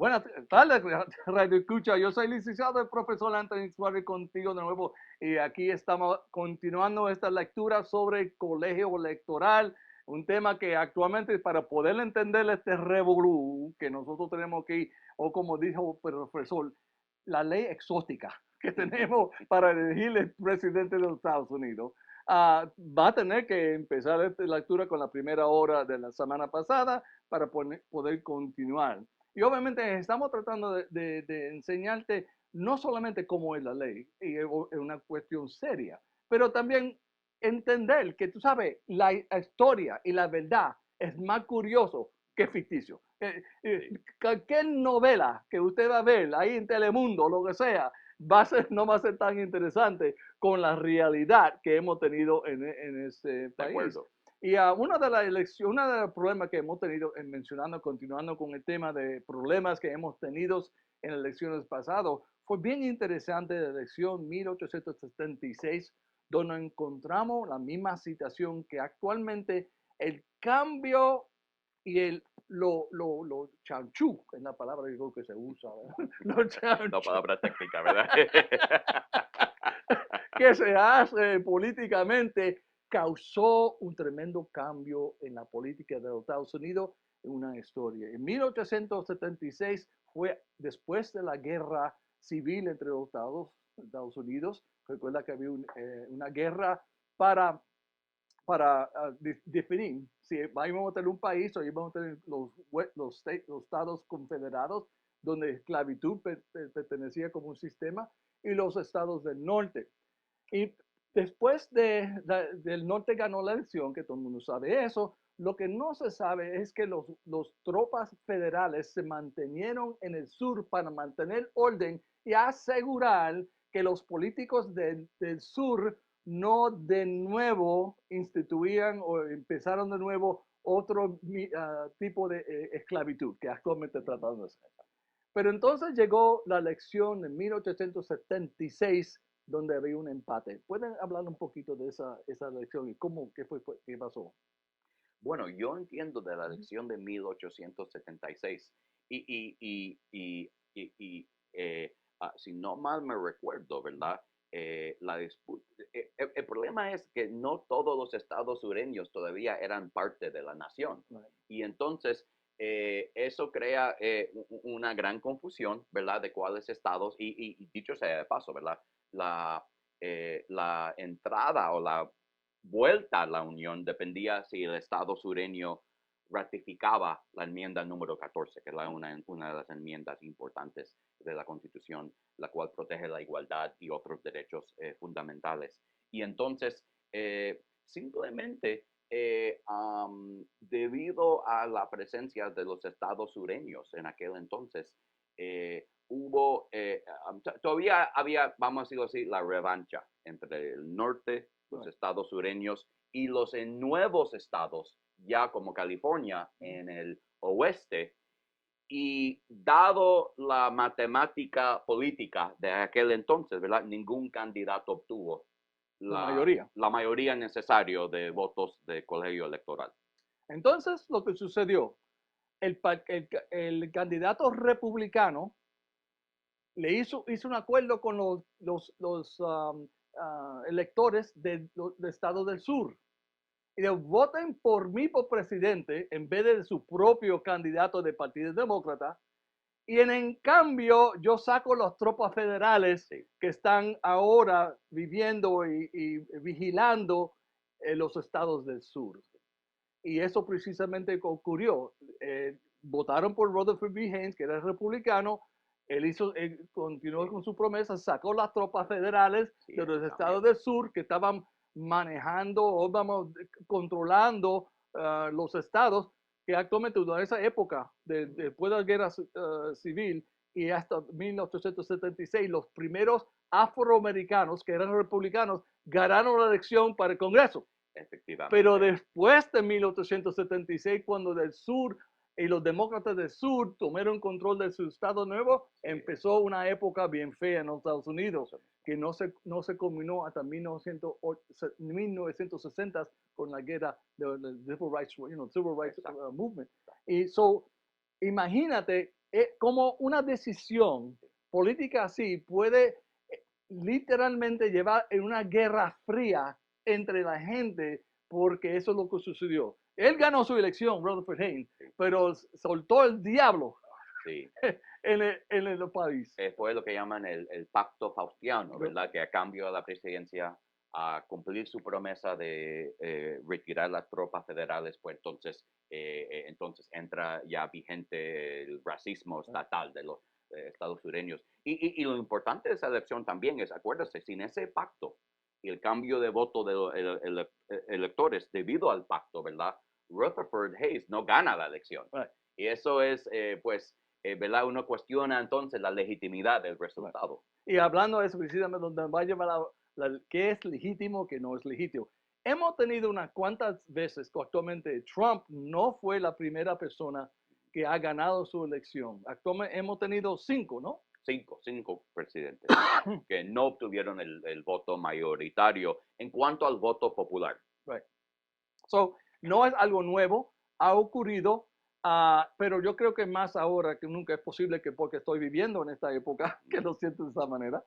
Buenas tardes, Radio Escucha. Yo soy licenciado el profesor Anthony Suárez contigo de nuevo y aquí estamos continuando esta lectura sobre el colegio electoral, un tema que actualmente para poder entender este revolú que nosotros tenemos aquí, o como dijo el profesor, la ley exótica que tenemos para elegir el presidente de los Estados Unidos. Va a tener que empezar esta lectura con la primera hora de la semana pasada para poder continuar. Y obviamente estamos tratando de enseñarte no solamente cómo es la ley, y es una cuestión seria, pero también entender que tú sabes, la historia y la verdad es más curioso que ficticio. Cualquier novela que usted va a ver ahí en Telemundo, lo que sea, no va a ser tan interesante con la realidad que hemos tenido en este De país. acuerdo. Y una de las elecciones, uno de los problemas que hemos tenido, mencionando, continuando con el tema de problemas que hemos tenido en elecciones pasadas, fue bien interesante la elección 1876, donde encontramos la misma situación que actualmente el cambio y lo chanchú, es la palabra que creo que se usa, lo No chanchú, palabra técnica, ¿verdad? que se hace políticamente causó un tremendo cambio en la política de los Estados Unidos en una historia. En 1876 fue después de la guerra civil entre los Estados Unidos. Recuerda que había una guerra para definir si íbamos a tener un país o íbamos a tener los estados confederados donde esclavitud pertenecía como un sistema y los estados del norte. Y después del norte ganó la elección, que todo el mundo sabe eso, lo que no se sabe es que los tropas federales se mantenieron en el sur para mantener orden y asegurar que los políticos del sur no de nuevo instituían o empezaron de nuevo otro tipo de esclavitud que actualmente tratan de hacer. Pero entonces llegó la elección en 1876, donde había un empate. ¿Pueden hablar un poquito de esa elección y qué pasó? Bueno, yo entiendo de la elección de 1876 si no mal me recuerdo, ¿verdad? La disputa, el problema es que no todos los estados sureños todavía eran parte de la nación. Right. Y entonces eso crea una gran confusión, ¿verdad? De cuáles estados, y dicho sea de paso, ¿verdad? La entrada o la vuelta a la Unión dependía si el Estado sureño ratificaba la enmienda número 14, que es una de las enmiendas importantes de la Constitución, la cual protege la igualdad y otros derechos fundamentales. Y entonces, simplemente debido a la presencia de los estados sureños en aquel entonces, todavía había, vamos a decirlo así, la revancha entre el norte, los estados sureños y los nuevos estados, ya como California en el oeste. Y dado la matemática política de aquel entonces, ¿verdad? Ningún candidato obtuvo La mayoría. la mayoría necesaria de votos de colegio electoral. Entonces, lo que sucedió, el candidato republicano hizo un acuerdo con los electores del estado del sur. Y voten por mí por presidente en vez de su propio candidato del Partido Demócrata. Y en cambio, yo saco las tropas federales Sí. que están ahora viviendo y vigilando los estados del sur. Y eso precisamente ocurrió. Votaron por Rutherford B. Haynes, que era republicano. Él continuó con su promesa, sacó las tropas federales Sí, de los cambio. estados del sur que estaban manejando o vamos controlando los estados que actualmente en esa época, después de la guerra civil y hasta 1876, los primeros afroamericanos que eran republicanos ganaron la elección para el Congreso. Pero Efectivamente. después de 1876, cuando del sur y los demócratas del sur tomaron control de su estado nuevo, Sí. empezó una época bien fea en los Estados Unidos, que no se culminó hasta 1960 con la guerra del Civil Rights, Civil Rights Movement. Y imagínate como una decisión política así puede literalmente llevar en una guerra fría entre la gente, porque eso es lo que sucedió. Él ganó su elección, Rutherford Haynes, pero soltó el diablo Sí. en el país. Fue lo que llaman el pacto faustiano, ¿verdad? Que a cambio de la presidencia a cumplir su promesa de retirar las tropas federales, pues entonces entra ya vigente el racismo estatal de los estados sureños. Y lo importante de esa elección también es, acuérdese, sin ese pacto y el cambio de voto de los electores debido al pacto, ¿verdad? Rutherford Hayes no gana la elección. Right. Y eso es, pues, ¿verdad? Uno cuestiona entonces la legitimidad del resultado. Y hablando de eso, precisamente donde va a llevar qué es legítimo, qué no es legítimo. Hemos tenido unas cuantas veces que actualmente Trump no fue la primera persona que ha ganado su elección. Actualmente hemos tenido 5, ¿no? Cinco presidentes que no obtuvieron el voto mayoritario en cuanto al voto popular. Right. So, no es algo nuevo, ha ocurrido, pero yo creo que más ahora que nunca es posible, que porque estoy viviendo en esta época, que lo siento de esa manera.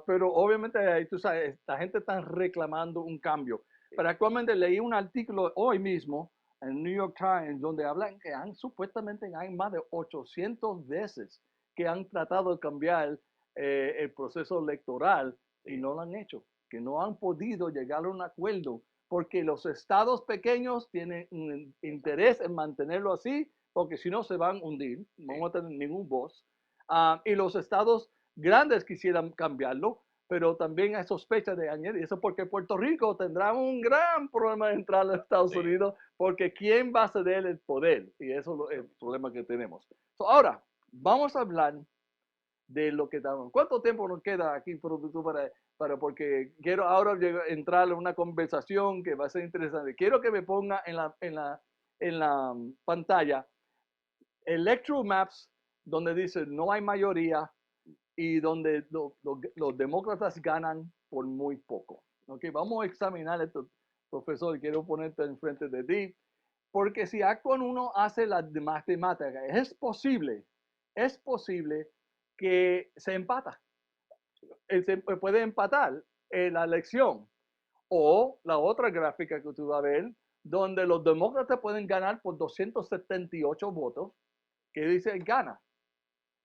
Pero obviamente, tú sabes, la gente está reclamando un cambio. Pero actualmente leí un artículo hoy mismo en New York Times donde hablan que supuestamente hay más de 800 veces que han tratado de cambiar el proceso electoral y no lo han hecho, que no han podido llegar a un acuerdo porque los estados pequeños tienen un interés en mantenerlo así, porque si no se van a hundir, no van a tener ningún voz. Y los estados grandes quisieran cambiarlo, pero también hay sospecha de añadir eso, porque Puerto Rico tendrá un gran problema de entrar a los Estados Unidos, porque ¿quién va a ceder el poder? Y eso es el problema que tenemos. Ahora, vamos a hablar de lo que estamos. ¿Cuánto tiempo nos queda aquí, producto, porque quiero ahora entrar en una conversación que va a ser interesante? Quiero que me ponga en la pantalla Electoral Maps, donde dice no hay mayoría y donde los demócratas ganan por muy poco. Okay, vamos a examinar esto, profesor, quiero ponerte enfrente de ti, porque si actúan uno hace las matemáticas, es posible que se empata. Se puede empatar la elección. O la otra gráfica que tú vas a ver, donde los demócratas pueden ganar por 278 votos, que dice gana.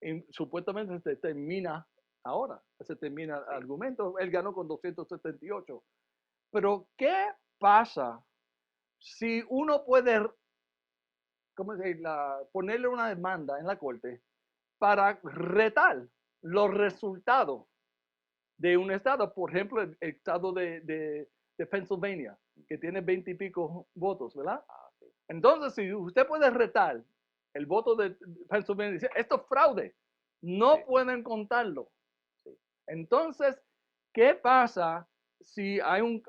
Y supuestamente se termina ahora, se termina el argumento, él ganó con 278. Pero, ¿qué pasa si uno puede, ¿cómo se dice? Ponerle una demanda en la corte para retar los resultados de un estado? Por ejemplo, el estado de Pennsylvania, que tiene 20 y pico votos, ¿verdad? Entonces, si usted puede retar el voto de Pennsylvania, dice, esto es fraude, no pueden contarlo. Entonces, ¿qué pasa si hay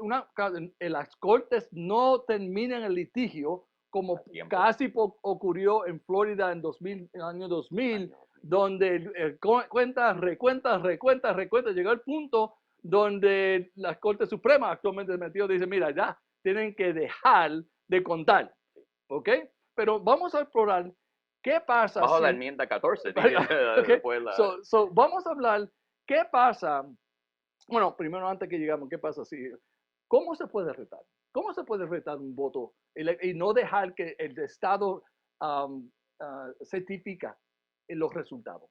las cortes no terminan el litigio, como casi ocurrió en Florida en el año 2000, donde recuenta, llegó el punto donde la Corte Suprema actualmente metió, dice, mira, ya tienen que dejar de contar, ¿ok? Pero vamos a explorar qué pasa Bajo si... la enmienda 14. Okay. Vamos a hablar qué pasa. Bueno, primero antes que llegamos, ¿qué pasa si... ¿Cómo se puede retar? ¿Cómo se puede retar un voto y no dejar que el Estado certifica los resultados?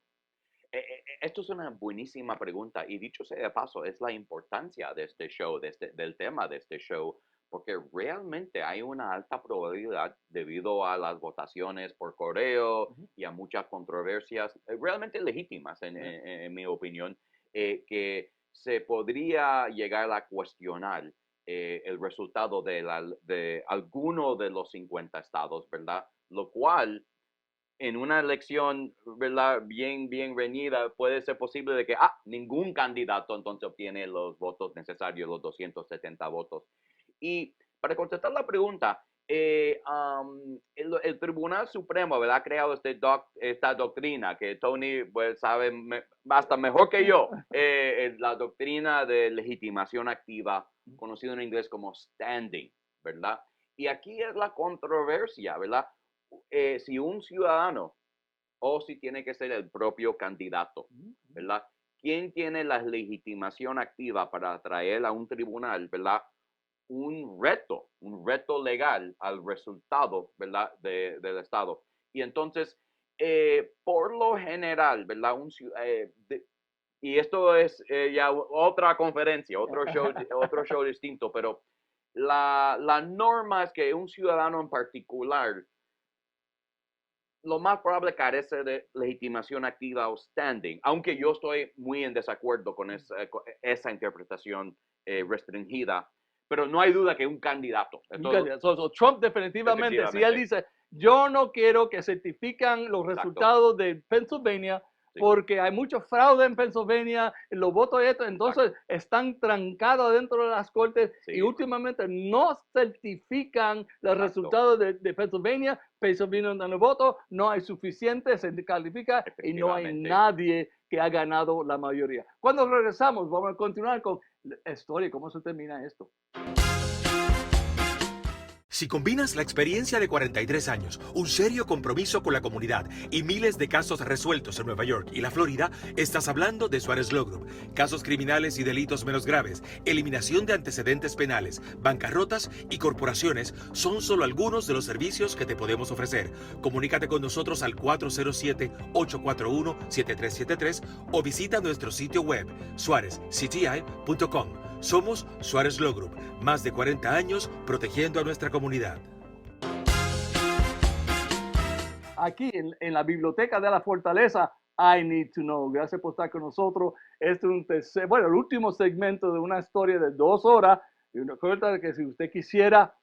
Esto es una buenísima pregunta y dicho sea de paso, es la importancia de este show, del tema de este show, porque realmente hay una alta probabilidad debido a las votaciones por correo y a muchas controversias realmente legítimas, en mi opinión, que se podría llegar a cuestionar el resultado de alguno de los 50 estados, ¿verdad? Lo cual en una elección, ¿verdad? Bien reñida, puede ser posible de que, ningún candidato entonces obtiene los votos necesarios, los 270 votos. Y para contestar la pregunta, el Tribunal Supremo, ¿verdad? Ha creado esta doctrina que Tony pues, sabe hasta mejor que yo, la doctrina de legitimación activa, conocido en inglés como standing, ¿verdad? Y aquí es la controversia, ¿verdad? Si un ciudadano o si tiene que ser el propio candidato, ¿verdad? ¿Quién tiene la legitimación activa para traer a un tribunal, ¿verdad? Un reto legal al resultado, ¿verdad? Del Estado. Y entonces, por lo general, ¿verdad? Y esto es ya otra conferencia, otro show distinto, pero la norma es que un ciudadano en particular lo más probable carece de legitimación activa o standing, aunque yo estoy muy en desacuerdo con esa interpretación restringida, pero no hay duda que un candidato. Trump definitivamente, si él dice, yo no quiero que certifican los resultados de Pennsylvania, porque hay mucho fraude en Pennsylvania, los votos estos, entonces están trancados dentro de las cortes y últimamente no certifican los resultados de Pennsylvania. Pennsylvania no voto, no hay suficiente, se califica y no hay nadie que ha ganado la mayoría. Cuando regresamos, vamos a continuar con la historia, cómo se termina esto. Si combinas la experiencia de 43 años, un serio compromiso con la comunidad y miles de casos resueltos en Nueva York y la Florida, estás hablando de Suárez Law Group. Casos criminales y delitos menos graves, eliminación de antecedentes penales, bancarrotas y corporaciones son solo algunos de los servicios que te podemos ofrecer. Comunícate con nosotros al 407-841-7373 o visita nuestro sitio web suarezcti.com. Somos Suárez Law Group, más de 40 años protegiendo a nuestra comunidad. Aquí en la biblioteca de la Fortaleza, I Need to Know. Gracias por estar con nosotros. Este es el último segmento de una historia de 2 horas. Y una cosa que si usted quisiera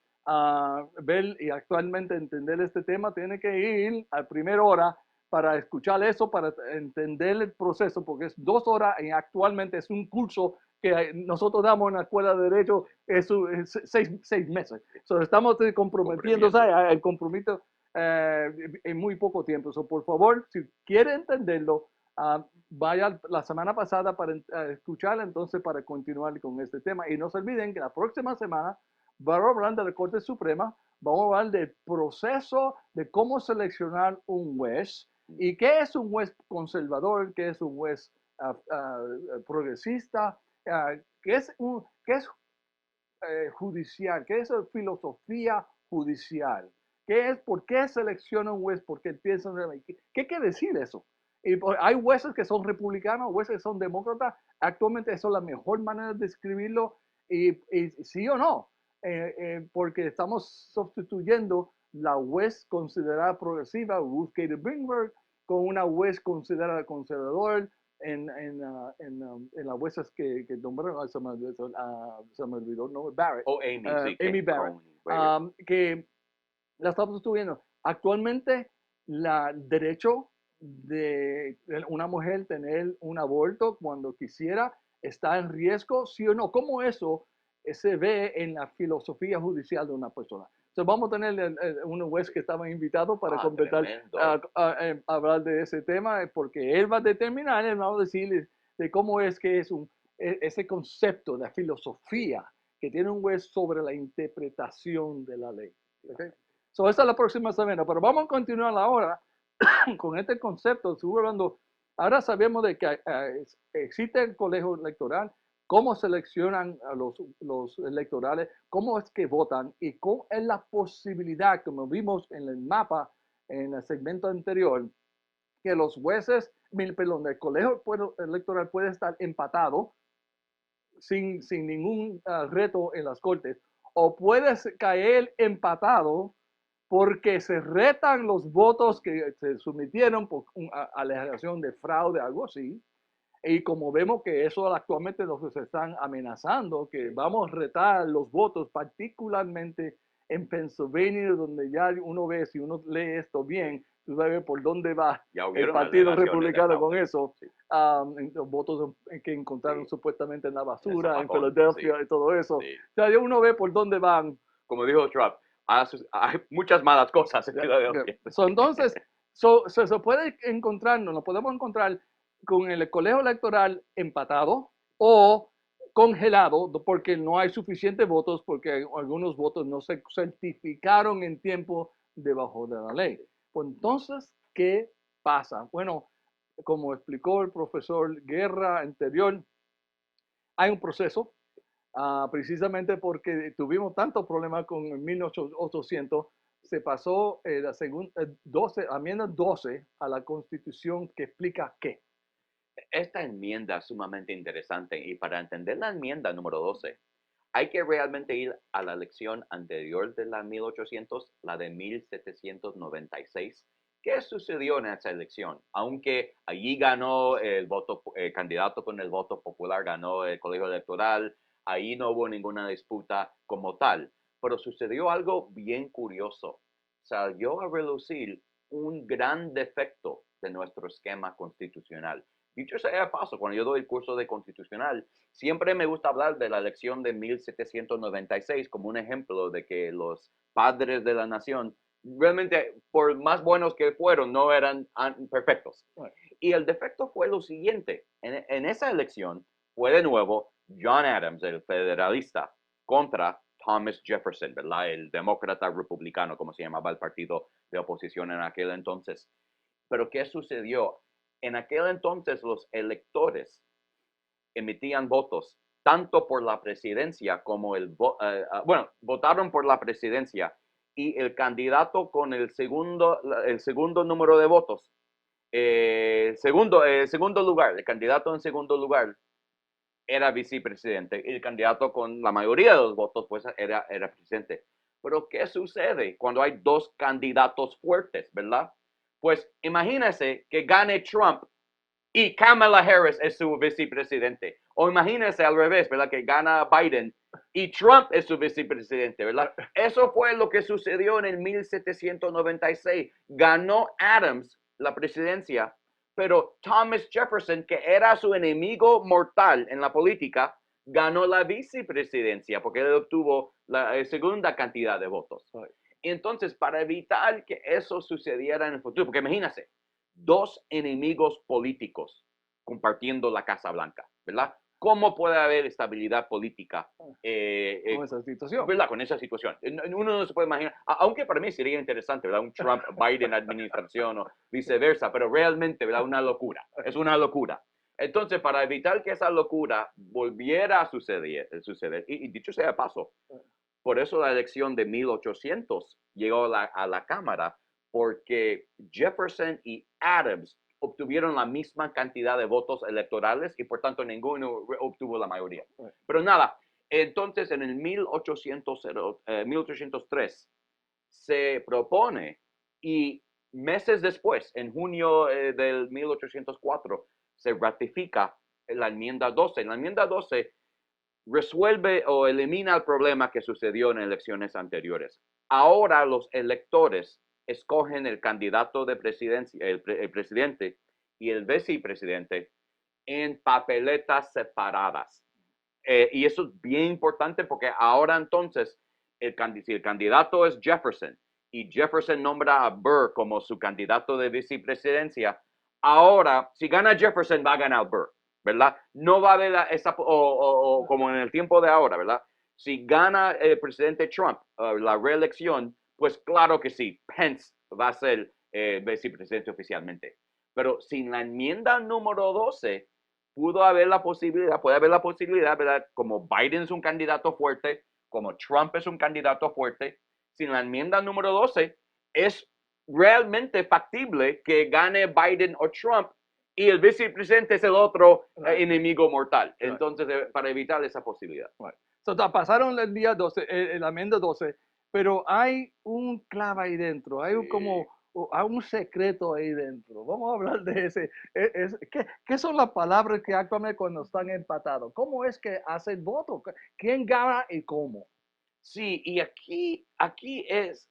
ver y actualmente entender este tema, tiene que ir a primera hora para escuchar eso, para entender el proceso, porque es 2 horas y actualmente es un curso que nosotros damos en la Escuela de Derecho, es 6 meses. Estamos comprometiendo el compromiso en muy poco tiempo. Por favor, si quiere entenderlo, vaya la semana pasada para escuchar, entonces para continuar con este tema. Y no se olviden que la próxima semana vamos a hablar de la Corte Suprema, vamos a hablar del proceso de cómo seleccionar un juez y qué es un juez conservador, qué es un juez progresista, qué es judicial, qué es filosofía judicial, por qué selecciona un juez, por qué piensan, qué quiere decir eso. Y hay jueces que son republicanos, jueces que son demócratas, actualmente eso es la mejor manera de describirlo, y sí o no, porque estamos sustituyendo la juez considerada progresiva, Ruth Bader Ginsburg, con una juez considerada conservador, en las juezas que nombraron, se me olvidó el nombre, Barrett. Amy Barrett. Que la estamos estudiando. Actualmente, el derecho de una mujer tener un aborto cuando quisiera está en riesgo, sí o no. ¿Cómo eso se ve en la filosofía judicial de una persona? Vamos a tener un juez que estaba invitado para completar, hablar de ese tema, porque él va a determinar, él va a decirle de cómo es que es ese concepto de filosofía que tiene un juez sobre la interpretación de la ley. ¿Okay? Esta es la próxima semana, pero vamos a continuar ahora con este concepto. Ahora sabemos de que existe el colegio electoral, cómo seleccionan a los electorales, cómo es que votan y cómo es la posibilidad, como vimos en el mapa, en el segmento anterior, que los jueces, perdón, el colegio electoral puede estar empatado sin ningún reto en las cortes, o puede caer empatado porque se retan los votos que se sometieron por alegación de fraude, algo así. Y como vemos que eso actualmente nos están amenazando, que vamos a retar los votos, particularmente en Pennsylvania, donde ya uno ve, si uno lee esto bien, tú sabes por dónde va el Partido Republicano con eso. Sí. Los votos que encontraron supuestamente en la basura, en Filadelfia y todo eso. Sí. O sea, uno ve por dónde van. Como dijo Trump, hay muchas malas cosas en Filadelfia. Entonces, se puede encontrar, nos lo podemos encontrar con el colegio electoral empatado o congelado porque no hay suficientes votos, porque algunos votos no se certificaron en tiempo debajo de la ley. Pues entonces, ¿qué pasa? Bueno, como explicó el profesor Guerra anterior, hay un proceso, precisamente porque tuvimos tantos problemas con el 1800, se pasó la segunda, 12, enmienda 12 a la Constitución que explica qué. Esta enmienda es sumamente interesante y para entender la enmienda número 12, hay que realmente ir a la elección anterior de la 1800, la de 1796. ¿Qué sucedió en esa elección? Aunque allí ganó el candidato con el voto popular, ganó el colegio electoral, ahí no hubo ninguna disputa como tal, pero sucedió algo bien curioso. Salió a relucir un gran defecto de nuestro esquema constitucional. Dicho sea de paso, cuando yo doy el curso de constitucional, siempre me gusta hablar de la elección de 1796 como un ejemplo de que los padres de la nación, realmente, por más buenos que fueron, no eran perfectos. Y el defecto fue lo siguiente. En esa elección fue de nuevo John Adams, el federalista, contra Thomas Jefferson, ¿verdad? El demócrata republicano, como se llamaba el partido de oposición en aquel entonces. Pero ¿qué sucedió? En aquel entonces los electores emitían votos tanto por la presidencia como votaron por la presidencia y el candidato con el segundo número de votos, segundo lugar, el candidato en segundo lugar era vicepresidente y el candidato con la mayoría de los votos pues era presidente. Pero ¿qué sucede cuando hay dos candidatos fuertes, verdad? Pues imagínese que gane Trump y Kamala Harris es su vicepresidente. O imagínense al revés, ¿verdad? Que gana Biden y Trump es su vicepresidente, ¿verdad? Eso fue lo que sucedió en el 1796. Ganó Adams la presidencia, pero Thomas Jefferson, que era su enemigo mortal en la política, ganó la vicepresidencia porque él obtuvo la segunda cantidad de votos. Entonces, para evitar que eso sucediera en el futuro, porque imagínense, dos enemigos políticos compartiendo la Casa Blanca, ¿verdad? ¿Cómo puede haber estabilidad política con esa situación? ¿verdad? Con esa situación? Uno no se puede imaginar, aunque para mí sería interesante, ¿verdad? Un Trump-Biden administración o viceversa, pero realmente, ¿verdad? Una locura, es una locura. Entonces, para evitar que esa locura volviera a suceder y dicho sea de paso, por eso la elección de 1800 llegó a la Cámara, porque Jefferson y Adams obtuvieron la misma cantidad de votos electorales y por tanto ninguno obtuvo la mayoría. Pero nada, entonces en el 1803 se propone y meses después, en junio del 1804, se ratifica la enmienda 12. La enmienda 12 resuelve o elimina el problema que sucedió en elecciones anteriores. Ahora los electores escogen el candidato de presidencia, el presidente y el vicepresidente en papeletas separadas. Y eso es bien importante porque ahora entonces, si el candidato es Jefferson y Jefferson nombra a Burr como su candidato de vicepresidencia, ahora, si gana Jefferson, va a ganar Burr, ¿verdad? No va a haber esa, como en el tiempo de ahora, ¿verdad? Si gana el presidente Trump la reelección, pues claro que sí, Pence va a ser vicepresidente oficialmente. Pero sin la enmienda número 12, puede haber la posibilidad, ¿verdad? Como Biden es un candidato fuerte, como Trump es un candidato fuerte, sin la enmienda número 12, es realmente factible que gane Biden o Trump y el vicepresidente es el otro enemigo mortal. Entonces, para evitar esa posibilidad. So, pasaron el día 12, la enmienda 12, pero hay un clave ahí dentro, hay hay un secreto ahí dentro. Vamos a hablar de ese. ¿Qué son las palabras que actualmente cuando están empatados? ¿Cómo es que hace el voto? ¿Quién gana y cómo? Sí, y aquí es,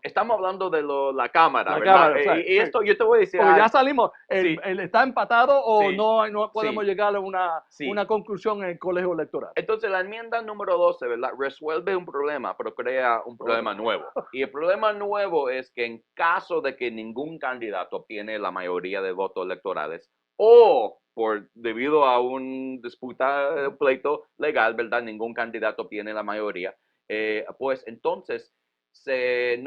estamos hablando de la cámara, La ¿verdad? Cámara, o sea, Y esto yo te voy a decir. porque ya salimos, sí. ¿está empatado o Sí, no podemos sí, llegar a una sí. conclusión en el colegio electoral? Entonces la enmienda número 12, ¿verdad? Resuelve un problema, pero crea un problema nuevo. Y el problema nuevo es que en caso de que ningún candidato obtiene la mayoría de votos electorales o debido a un disputa, pleito legal, ¿verdad? Ningún candidato obtiene la mayoría, pues entonces se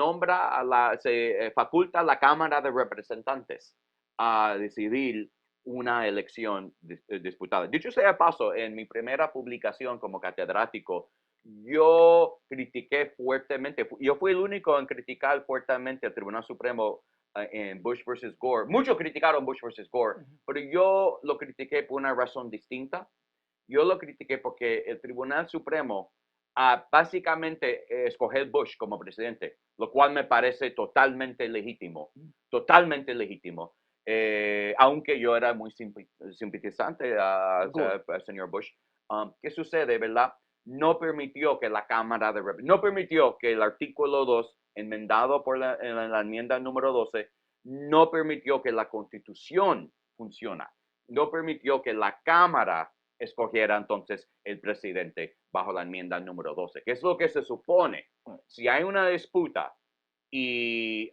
faculta a la Cámara de Representantes a decidir una elección disputada. Dicho sea de paso, en mi primera publicación como catedrático, yo critiqué fuertemente, yo fui el único en criticar fuertemente al Tribunal Supremo en Bush versus Gore. Muchos criticaron Bush versus Gore, pero yo lo critiqué por una razón distinta. Yo lo critiqué porque el Tribunal Supremo básicamente escoger Bush como presidente, lo cual me parece totalmente legítimo, aunque yo era muy simpatizante al señor Bush. ¿Qué sucede, verdad? No permitió que la Cámara no permitió que el artículo 2, enmendado por la enmienda número 12, no permitió que la Constitución funcione, no permitió que la Cámara escogiera entonces el presidente bajo la enmienda número 12, que es lo que se supone. Si hay una disputa y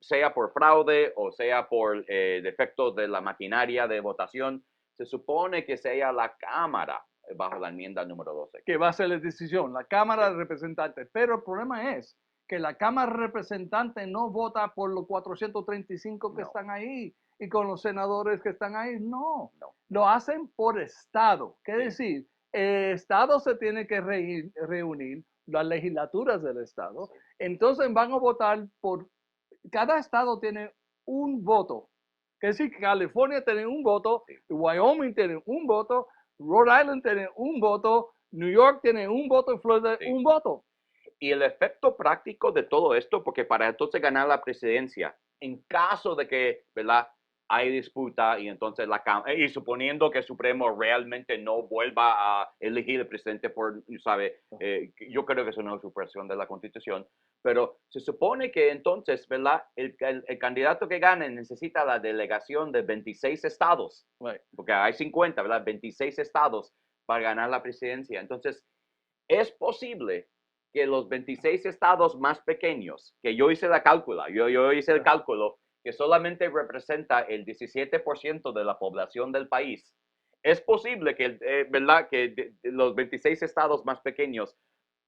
sea por fraude o sea por defectos de la maquinaria de votación, se supone que sea la Cámara bajo la enmienda número 12. Que va a ser la decisión, la Cámara de Representantes. Pero el problema es que la Cámara de Representantes no vota por los 435 que están ahí y con los senadores que están ahí. No. Lo hacen por estado. ¿Qué decir? El estado se tiene que reunir, las legislaturas del estado. Entonces van a votar por... Cada estado tiene un voto. Es decir, que California tiene un voto, Wyoming tiene un voto, Rhode Island tiene un voto, New York tiene un voto y Florida un voto. Y el efecto práctico de todo esto, porque para entonces ganar la presidencia, en caso de que, ¿verdad?, hay disputa y entonces y suponiendo que el Supremo realmente no vuelva a elegir el presidente por, yo creo que es una usurpación de la Constitución, pero se supone que entonces, ¿verdad?, el candidato que gane necesita la delegación de 26 estados, porque hay 50, ¿verdad?, 26 estados para ganar la presidencia. Entonces, es posible que los 26 estados más pequeños, que yo hice la cálcula, yo hice el cálculo, que solamente representa el 17% de la población del país, es posible que, ¿verdad?, que los 26 estados más pequeños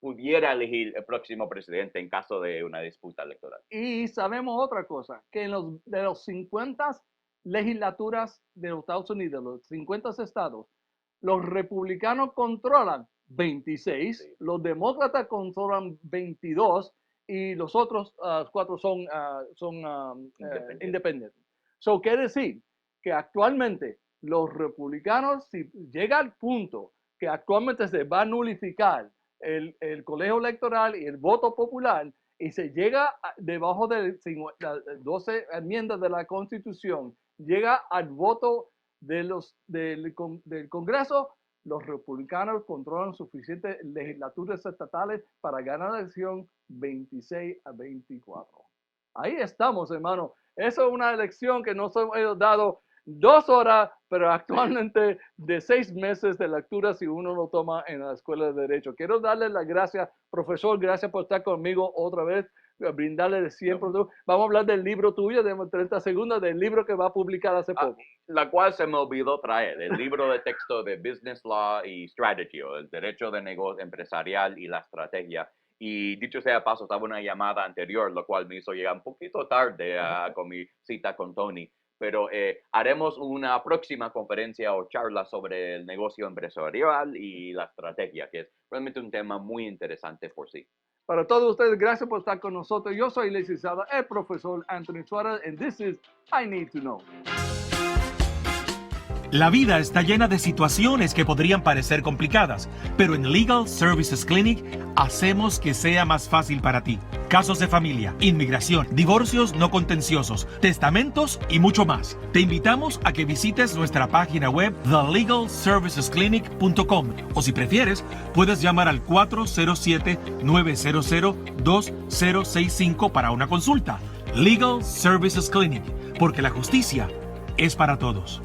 pudiera elegir el próximo presidente en caso de una disputa electoral. Y sabemos otra cosa, que de los 50 legislaturas de los Estados Unidos, los 50 estados, los republicanos controlan 26, los demócratas controlan 22, y los otros 4 son independientes. So, quiere decir que actualmente los republicanos, si llega al punto que actualmente se va a nulificar el colegio electoral y el voto popular, y se llega debajo de las 12 enmiendas de la Constitución, llega al voto del Congreso, los republicanos controlan suficientes legislaturas estatales para ganar la elección 26-24. Ahí estamos, hermano. Eso es una elección que nos hemos dado 2 horas, pero actualmente de 6 meses de lectura si uno lo toma en la Escuela de Derecho. Quiero darle las gracias, profesor, gracias por estar conmigo otra vez, brindarle de siempre. Vamos a hablar del libro tuyo, de 30 segundos, del libro que va a publicar hace poco. La cual se me olvidó traer, el libro de texto de Business Law y Strategy, o el derecho de negocio empresarial y la estrategia. Y dicho sea de paso, estaba una llamada anterior, lo cual me hizo llegar un poquito tarde con mi cita con Tony. Pero haremos una próxima conferencia o charla sobre el negocio empresarial y la estrategia, que es realmente un tema muy interesante por sí. Para todos ustedes, gracias por estar con nosotros. Yo soy licenciado, el profesor Anthony Suárez, and this is I Need to Know. La vida está llena de situaciones que podrían parecer complicadas, pero en Legal Services Clinic hacemos que sea más fácil para ti. Casos de familia, inmigración, divorcios no contenciosos, testamentos y mucho más. Te invitamos a que visites nuestra página web thelegalservicesclinic.com o si prefieres, puedes llamar al 407-900-2065 para una consulta. Legal Services Clinic, porque la justicia es para todos.